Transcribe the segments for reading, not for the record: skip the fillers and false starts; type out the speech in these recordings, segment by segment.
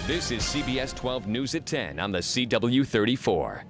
This is CBS 12 News at 10 on the CW34.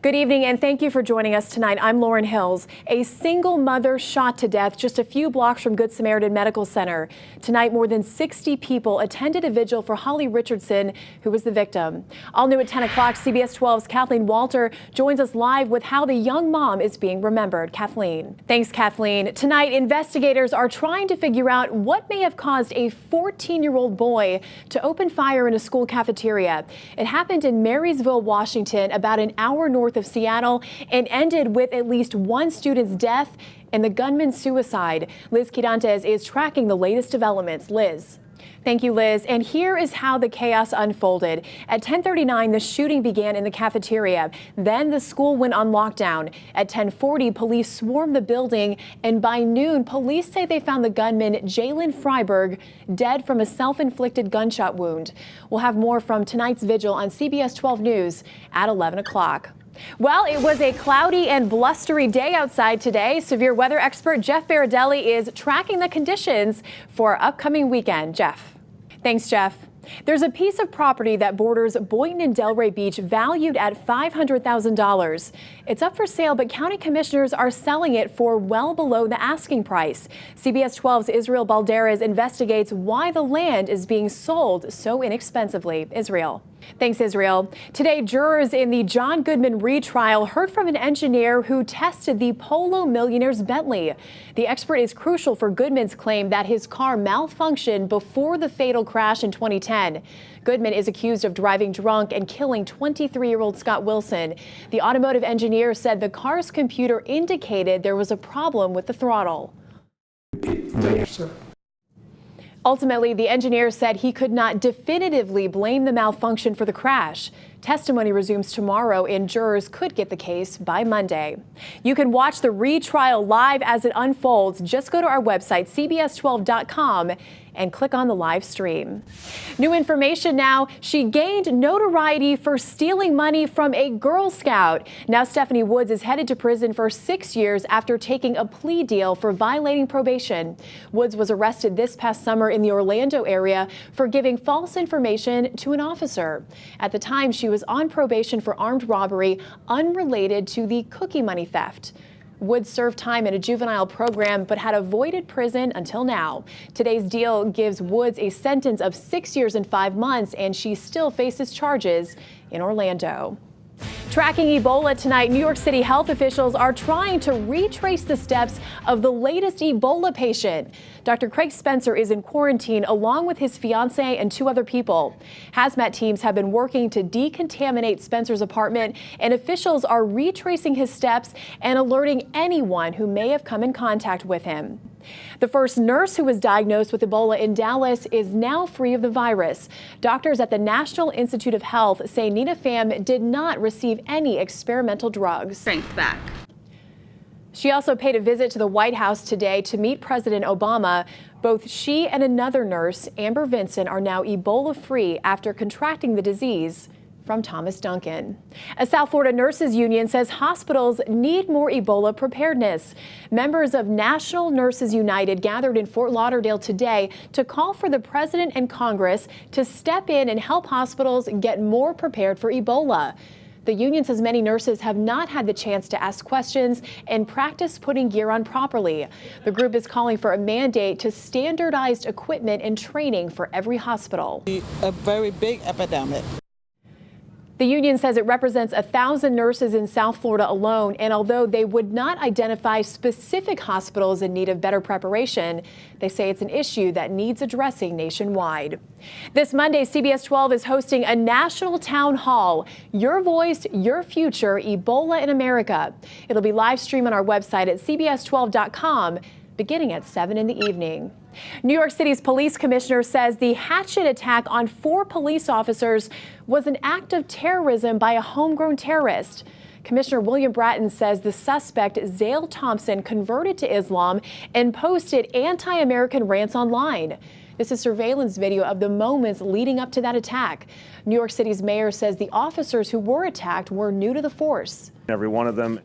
Good evening and thank you for joining us tonight. I'm Lauren Hills. A single mother shot to death just a few blocks from Good Samaritan Medical Center. Tonight, more than 60 people attended a vigil for Holly Richardson, who was the victim. All new at 10 o'clock, CBS 12's Kathleen Walter joins us live with how the young mom is being remembered. Kathleen. Thanks, Kathleen. Tonight, investigators are trying to figure out what may have caused a 14-year-old boy to open fire in a school cafeteria. It happened in Marysville, Washington, about an hour north of Seattle, and ended with at least one student's death and the gunman's suicide. Liz Quirantes is tracking the latest developments. Liz. Thank you, Liz. And here is how the chaos unfolded. At 10:39, the shooting began in the cafeteria. Then the school went on lockdown. At 10:40, police swarmed the building. And by noon, police say they found the gunman, Jalen Freiberg, dead from a self-inflicted gunshot wound. We'll have more from tonight's vigil on CBS 12 News at 11 o'clock. Well, it was a cloudy and blustery day outside today. Severe weather expert Jeff Berardelli is tracking the conditions for our upcoming weekend. Jeff. Thanks, Jeff. There's a piece of property that borders Boynton and Delray Beach valued at $500,000. It's up for sale, but county commissioners are selling it for well below the asking price. CBS 12's Israel Balderas investigates why the land is being sold so inexpensively. Israel. Thanks, Israel. Today, jurors in the John Goodman retrial heard from an engineer who tested the Polo millionaire's Bentley. The expert is crucial for Goodman's claim that his car malfunctioned before the fatal crash in 2010. Goodman is accused of driving drunk and killing 23-year-old Scott Wilson. The automotive engineer said the car's computer indicated there was a problem with the throttle. Ultimately, the engineer said he could not definitively blame the malfunction for the crash. Testimony resumes tomorrow, and jurors could get the case by Monday. You can watch the retrial live as it unfolds. Just go to our website, cbs12.com, and click on the live stream. New information now. She gained notoriety for stealing money from a Girl Scout. Now Stephanie Woods is headed to prison for 6 years after taking a plea deal for violating probation. Woods was arrested this past summer in the Orlando area for giving false information to an officer. At the time, she was on probation for armed robbery unrelated to the cookie money theft. Woods served time in a juvenile program but had avoided prison until now. Today's deal gives Woods a sentence of 6 years and 5 months, and she still faces charges in Orlando. Tracking Ebola tonight, New York City health officials are trying to retrace the steps of the latest Ebola patient. Dr. Craig Spencer is in quarantine along with his fiancée and 2 other people. Hazmat teams have been working to decontaminate Spencer's apartment, and officials are retracing his steps and alerting anyone who may have come in contact with him. The first nurse who was diagnosed with Ebola in Dallas is now free of the virus. Doctors at the National Institute of Health say Nina Pham did not receive any experimental drugs. Strength back. She also paid a visit to the White House today to meet President Obama. Both she and another nurse, Amber Vinson, are now Ebola-free after contracting the disease from Thomas Duncan. A South Florida nurses union says hospitals need more Ebola preparedness. Members of National Nurses United gathered in Fort Lauderdale today to call for the president and Congress to step in and help hospitals get more prepared for Ebola. The union says many nurses have not had the chance to ask questions and practice putting gear on properly. The group is calling for a mandate to standardized equipment and training for every hospital. A very big epidemic. The union says it represents 1,000 nurses in South Florida alone, and although they would not identify specific hospitals in need of better preparation, they say it's an issue that needs addressing nationwide. This Monday, CBS 12 is hosting a national town hall, Your Voice, Your Future, Ebola in America. It'll be live streamed on our website at cbs12.com beginning at 7 in the evening. New York City's police commissioner says the hatchet attack on 4 police officers was an act of terrorism by a homegrown terrorist. Commissioner William Bratton says the suspect, Zale Thompson, converted to Islam and posted anti-American rants online. This is surveillance video of the moments leading up to that attack. New York City's mayor says the officers who were attacked were new to the force. Every one of them.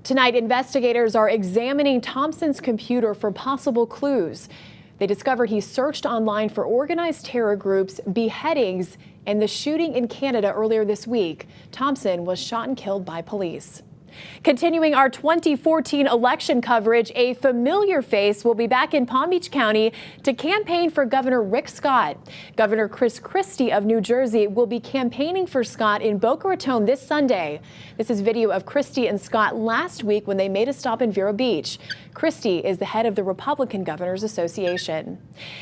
Tonight, investigators are examining Thompson's computer for possible clues. They discovered he searched online for organized terror groups, beheadings, and the shooting in Canada earlier this week. Thompson was shot and killed by police. Continuing our 2014 election coverage, a familiar face will be back in Palm Beach County to campaign for Governor Rick Scott. Governor Chris Christie of New Jersey will be campaigning for Scott in Boca Raton this Sunday. This is video of Christie and Scott last week when they made a stop in Vero Beach. Christie is the head of the Republican Governors Association.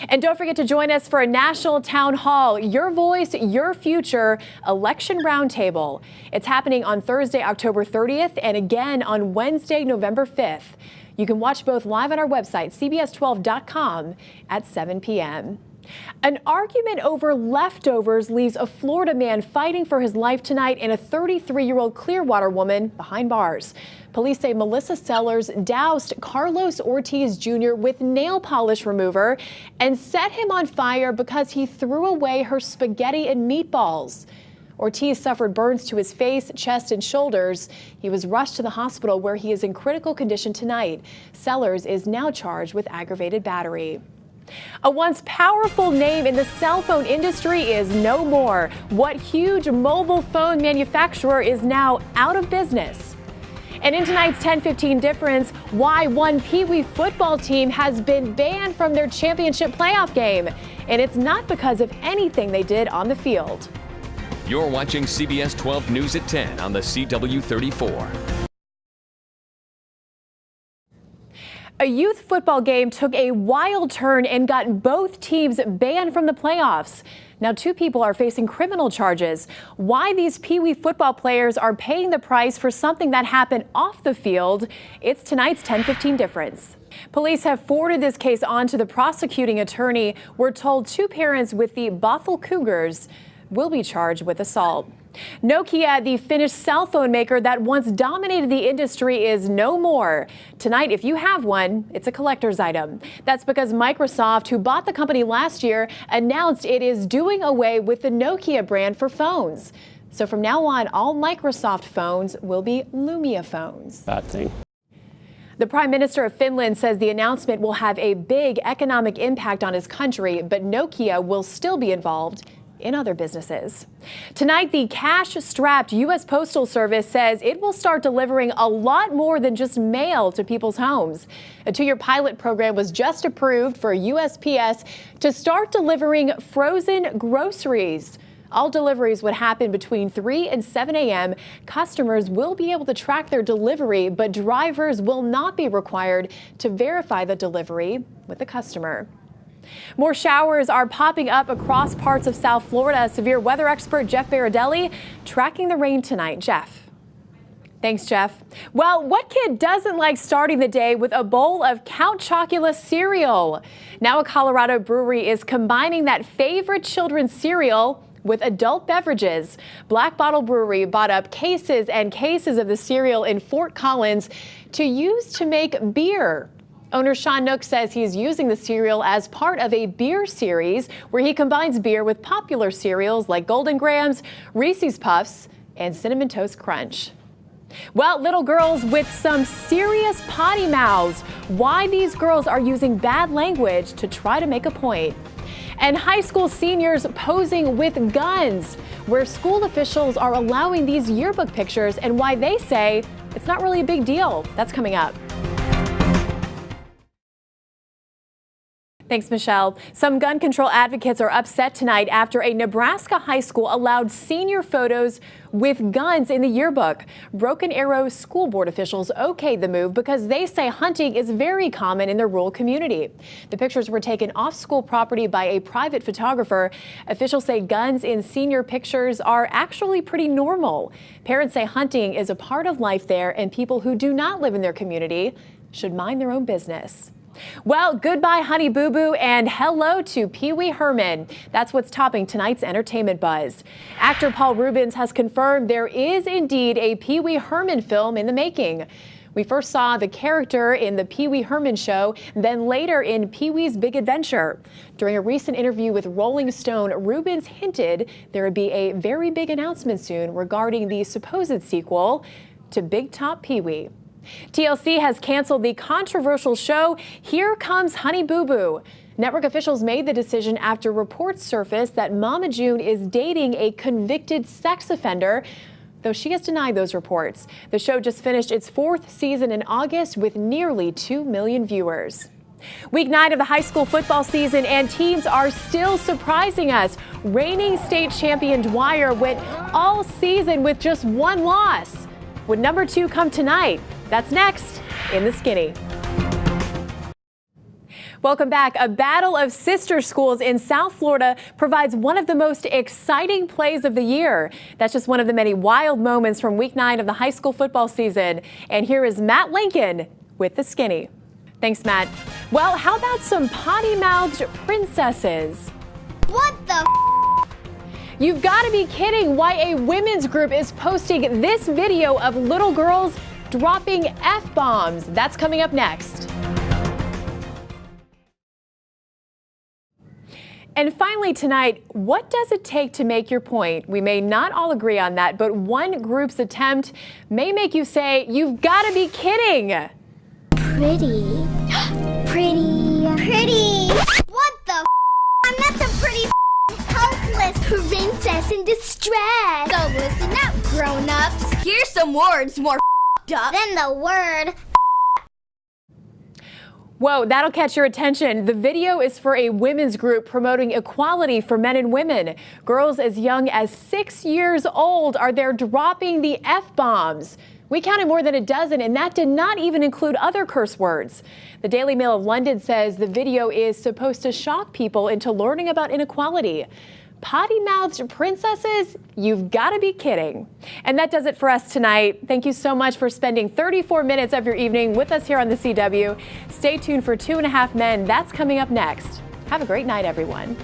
And don't forget to join us for a national town hall, Your Voice, Your Future Election Roundtable. It's happening on Thursday, October 30th, and again on Wednesday, November 5th. You can watch both live on our website, CBS12.com, at 7 p.m. An argument over leftovers leaves a Florida man fighting for his life tonight and a 33-year-old Clearwater woman behind bars. Police say Melissa Sellers doused Carlos Ortiz Jr. with nail polish remover and set him on fire because he threw away her spaghetti and meatballs. Ortiz suffered burns to his face, chest, and shoulders. He was rushed to the hospital where he is in critical condition tonight. Sellers is now charged with aggravated battery. A once powerful name in the cell phone industry is no more. What huge mobile phone manufacturer is now out of business? And in tonight's 10:15 difference, why one Pee Wee football team has been banned from their championship playoff game. And it's not because of anything they did on the field. You're watching CBS 12 News at 10 on the CW34. A youth football game took a wild turn and got both teams banned from the playoffs. Now, two people are facing criminal charges. Why these Pee Wee football players are paying the price for something that happened off the field, it's tonight's 10:15 difference. Police have forwarded this case on to the prosecuting attorney. We're told two parents with the Bothell Cougars will be charged with assault. Nokia, the Finnish cell phone maker that once dominated the industry, is no more. Tonight, if you have one, it's a collector's item. That's because Microsoft, who bought the company last year, announced it is doing away with the Nokia brand for phones. So from now on, all Microsoft phones will be Lumia phones. Bad thing. The Prime Minister of Finland says the announcement will have a big economic impact on his country, but Nokia will still be involved in other businesses. Tonight, the cash-strapped U.S. Postal Service says it will start delivering a lot more than just mail to people's homes. A 2-year pilot program was just approved for USPS to start delivering frozen groceries. All deliveries would happen between 3 and 7 a.m. Customers will be able to track their delivery, but drivers will not be required to verify the delivery with the customer. More showers are popping up across parts of South Florida. Severe weather expert Jeff Baradelli tracking the rain tonight. Jeff. Thanks, Jeff. Well, what kid doesn't like starting the day with a bowl of Count Chocula cereal? Now a Colorado brewery is combining that favorite children's cereal with adult beverages. Black Bottle Brewery bought up cases and cases of the cereal in Fort Collins to use to make beer. Owner Sean Nook says he's using the cereal as part of a beer series where he combines beer with popular cereals like Golden Grahams, Reese's Puffs, and Cinnamon Toast Crunch. Well, little girls with some serious potty mouths. Why these girls are using bad language to try to make a point. And high school seniors posing with guns, where school officials are allowing these yearbook pictures and why they say it's not really a big deal. That's coming up. Thanks, Michelle. Some gun control advocates are upset tonight after a Nebraska high school allowed senior photos with guns in the yearbook. Broken Arrow school board officials okayed the move because they say hunting is very common in their rural community. The pictures were taken off school property by a private photographer. Officials say guns in senior pictures are actually pretty normal. Parents say hunting is a part of life there, and people who do not live in their community should mind their own business. Well, goodbye, Honey Boo Boo, and hello to Pee Wee Herman. That's what's topping tonight's entertainment buzz. Actor Paul Reubens has confirmed there is indeed a Pee Wee Herman film in the making. We first saw the character in the Pee Wee Herman Show, then later in Pee Wee's Big Adventure. During a recent interview with Rolling Stone, Reubens hinted there would be a very big announcement soon regarding the supposed sequel to Big Top Pee Wee. TLC has canceled the controversial show Here Comes Honey Boo Boo. Network officials made the decision after reports surfaced that Mama June is dating a convicted sex offender, though she has denied those reports. The show just finished its 4th season in August with nearly 2 million viewers. Week 9 of the high school football season, and teams are still surprising us. Reigning state champion Dwyer went all season with just 1 loss. Would number 2 come tonight? That's next in The Skinny. Welcome back. A battle of sister schools in South Florida provides one of the most exciting plays of the year. That's just one of the many wild moments from Week 9 of the high school football season. And here is Matt Lincoln with The Skinny. Thanks, Matt. Well, how about some potty-mouthed princesses? What the You've got to be kidding why a women's group is posting this video of little girls dropping F-bombs. That's coming up next. And finally tonight, what does it take to make your point? We may not all agree on that, but one group's attempt may make you say, you've got to be kidding. Pretty. Pretty. What the I'm not the pretty helpless princess in distress. So listen up, grown-ups. Here's some words more up Then the word. Whoa, that'll catch your attention. The video is for a women's group promoting equality for men and women. Girls as young as 6 years old are there dropping the F-bombs. We counted more than a dozen, and that did not even include other curse words. The Daily Mail of London says the video is supposed to shock people into learning about inequality. Potty-mouthed princesses? You've got to be kidding. And that does it for us tonight. Thank you so much for spending 34 minutes of your evening with us here on the CW. Stay tuned for 2.5 Men. That's coming up next. Have a great night, everyone.